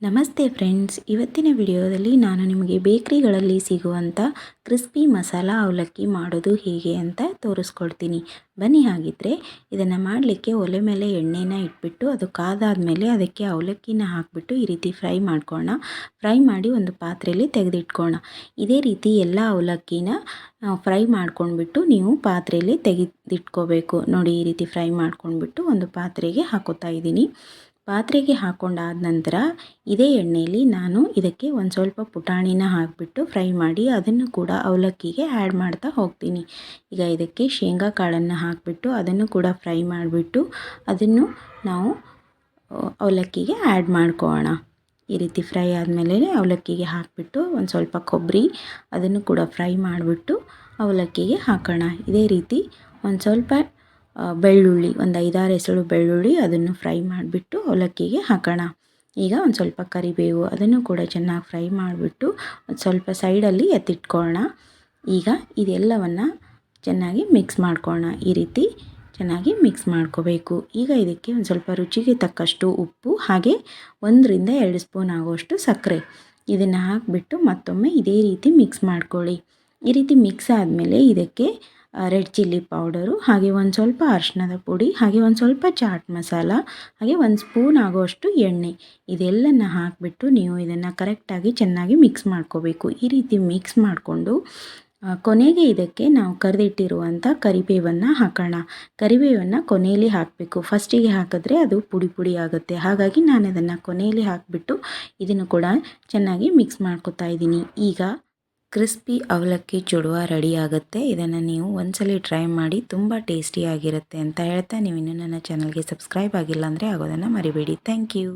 ನಮಸ್ತೆ ಫ್ರೆಂಡ್ಸ್, ಇವತ್ತಿನ ವಿಡಿಯೋದಲ್ಲಿ ನಾನು ನಿಮಗೆ ಬೇಕರಿಗಳಲ್ಲಿ ಸಿಗುವಂಥ ಕ್ರಿಸ್ಪಿ ಮಸಾಲ ಅವಲಕ್ಕಿ ಮಾಡೋದು ಹೇಗೆ ಅಂತ ತೋರಿಸ್ಕೊಡ್ತೀನಿ. ಬನ್ನಿ ಹಾಗಿದ್ರೆ ಇದನ್ನು ಮಾಡಲಿಕ್ಕೆ ಒಲೆ ಮೇಲೆ ಎಣ್ಣೆನ ಇಟ್ಬಿಟ್ಟು ಅದು ಕಾದಾದಮೇಲೆ ಅದಕ್ಕೆ ಅವಲಕ್ಕಿನ ಹಾಕಿಬಿಟ್ಟು ಈ ರೀತಿ ಫ್ರೈ ಮಾಡ್ಕೊಳ್ಳೋಣ. ಫ್ರೈ ಮಾಡಿ ಒಂದು ಪಾತ್ರೆಯಲ್ಲಿ ತೆಗೆದಿಟ್ಕೊಳ್ಳೋಣ. ಇದೇ ರೀತಿ ಎಲ್ಲ ಅವಲಕ್ಕಿನ ಫ್ರೈ ಮಾಡ್ಕೊಂಡ್ಬಿಟ್ಟು ನೀವು ಪಾತ್ರೆಯಲ್ಲಿ ತೆಗೆದಿಟ್ಕೋಬೇಕು. ನೋಡಿ, ಈ ರೀತಿ ಫ್ರೈ ಮಾಡ್ಕೊಂಡ್ಬಿಟ್ಟು ಒಂದು ಪಾತ್ರೆಗೆ ಹಾಕೋತಾ ಇದ್ದೀನಿ. ಪಾತ್ರೆಗೆ ಹಾಕೊಂಡಾದ ನಂತರ ಇದೇ ಎಣ್ಣೆಯಲ್ಲಿ ನಾನು ಇದಕ್ಕೆ ಒಂದು ಸ್ವಲ್ಪ ಪುಟಾಣಿನ ಹಾಕಿಬಿಟ್ಟು ಫ್ರೈ ಮಾಡಿ ಅದನ್ನು ಕೂಡ ಅವಲಕ್ಕಿಗೆ ಆ್ಯಡ್ ಮಾಡ್ತಾ ಹೋಗ್ತೀನಿ. ಈಗ ಇದಕ್ಕೆ ಶೇಂಗಾ ಕಾಳನ್ನು ಹಾಕಿಬಿಟ್ಟು ಅದನ್ನು ಕೂಡ ಫ್ರೈ ಮಾಡಿಬಿಟ್ಟು ಅದನ್ನು ನಾವು ಅವಲಕ್ಕಿಗೆ ಆ್ಯಡ್ ಮಾಡ್ಕೊಳ್ಳೋಣ. ಈ ರೀತಿ ಫ್ರೈ ಆದಮೇಲೆ ಅವಲಕ್ಕಿಗೆ ಹಾಕಿಬಿಟ್ಟು ಒಂದು ಸ್ವಲ್ಪ ಕೊಬ್ಬರಿ ಅದನ್ನು ಕೂಡ ಫ್ರೈ ಮಾಡಿಬಿಟ್ಟು ಅವಲಕ್ಕಿಗೆ ಹಾಕೋಣ. ಇದೇ ರೀತಿ ಒಂದು ಸ್ವಲ್ಪ ಬೆಳ್ಳುಳ್ಳಿ, ಒಂದು 5-6 ಎಸಳು ಬೆಳ್ಳುಳ್ಳಿ ಅದನ್ನು ಫ್ರೈ ಮಾಡಿಬಿಟ್ಟು ಅವಲಕ್ಕಿಗೆ ಹಾಕೋಣ. ಈಗ ಒಂದು ಸ್ವಲ್ಪ ಕರಿಬೇವು ಅದನ್ನು ಕೂಡ ಚೆನ್ನಾಗಿ ಫ್ರೈ ಮಾಡಿಬಿಟ್ಟು ಒಂದು ಸ್ವಲ್ಪ ಸೈಡಲ್ಲಿ ಎತ್ತಿಟ್ಕೊಳ್ಳೋಣ. ಈಗ ಇದೆಲ್ಲವನ್ನು ಚೆನ್ನಾಗಿ ಮಿಕ್ಸ್ ಮಾಡ್ಕೊಳ್ಳೋಣ. ಈ ರೀತಿ ಚೆನ್ನಾಗಿ ಮಿಕ್ಸ್ ಮಾಡ್ಕೋಬೇಕು. ಈಗ ಇದಕ್ಕೆ ಒಂದು ಸ್ವಲ್ಪ ರುಚಿಗೆ ತಕ್ಕಷ್ಟು ಉಪ್ಪು ಹಾಗೆ 1-2 ಸ್ಪೂನ್ ಆಗುವಷ್ಟು ಸಕ್ಕರೆ ಇದನ್ನು ಹಾಕಿಬಿಟ್ಟು ಮತ್ತೊಮ್ಮೆ ಇದೇ ರೀತಿ ಮಿಕ್ಸ್ ಮಾಡ್ಕೊಳ್ಳಿ. ಈ ರೀತಿ ಮಿಕ್ಸ್ ಆದಮೇಲೆ ಇದಕ್ಕೆ ರೆಡ್ ಚಿಲ್ಲಿ ಪೌಡರು ಹಾಗೆ ಒಂದು ಸ್ವಲ್ಪ ಅರಿಶಿಣದ ಪುಡಿ ಹಾಗೆ ಒಂದು ಸ್ವಲ್ಪ ಚಾಟ್ ಮಸಾಲ ಹಾಗೆ 1 ಸ್ಪೂನ್ ಆಗುವಷ್ಟು ಎಣ್ಣೆ ಇದೆಲ್ಲನ ಹಾಕಿಬಿಟ್ಟು ನೀವು ಇದನ್ನು ಕರೆಕ್ಟಾಗಿ ಚೆನ್ನಾಗಿ ಮಿಕ್ಸ್ ಮಾಡ್ಕೋಬೇಕು. ಈ ರೀತಿ ಮಿಕ್ಸ್ ಮಾಡಿಕೊಂಡು ಕೊನೆಗೆ ಇದಕ್ಕೆ ನಾವು ಕರೆದಿಟ್ಟಿರುವಂಥ ಕರಿಬೇವನ್ನು ಹಾಕೋಣ. ಕರಿಬೇವನ್ನು ಕೊನೆಯಲ್ಲಿ ಹಾಕಬೇಕು. ಫಸ್ಟಿಗೆ ಹಾಕಿದ್ರೆ ಅದು ಪುಡಿ ಪುಡಿ ಆಗುತ್ತೆ. ಹಾಗಾಗಿ ನಾನು ಅದನ್ನು ಕೊನೆಯಲ್ಲಿ ಹಾಕಿಬಿಟ್ಟು ಇದನ್ನು ಕೂಡ ಚೆನ್ನಾಗಿ ಮಿಕ್ಸ್ ಮಾಡ್ಕೊತಾ ಇದ್ದೀನಿ. ಈಗ ಕ್ರಿಸ್ಪಿ ಅವಲಕ್ಕಿ ಚೂಡುವ ರೆಡಿ ಆಗುತ್ತೆ. ಇದನ್ನು ನೀವು ಒಂದ್ಸಲ ಟ್ರೈ ಮಾಡಿ, ತುಂಬ ಟೇಸ್ಟಿಯಾಗಿರುತ್ತೆ ಅಂತ ಹೇಳ್ತಾ, ನೀವು ಇನ್ನೂ ನನ್ನ ಚಾನಲ್ಗೆ ಸಬ್ಸ್ಕ್ರೈಬ್ ಆಗಿಲ್ಲ ಅಂದರೆ ಆಗೋದನ್ನು ಮರಿಬೇಡಿ. Thank you.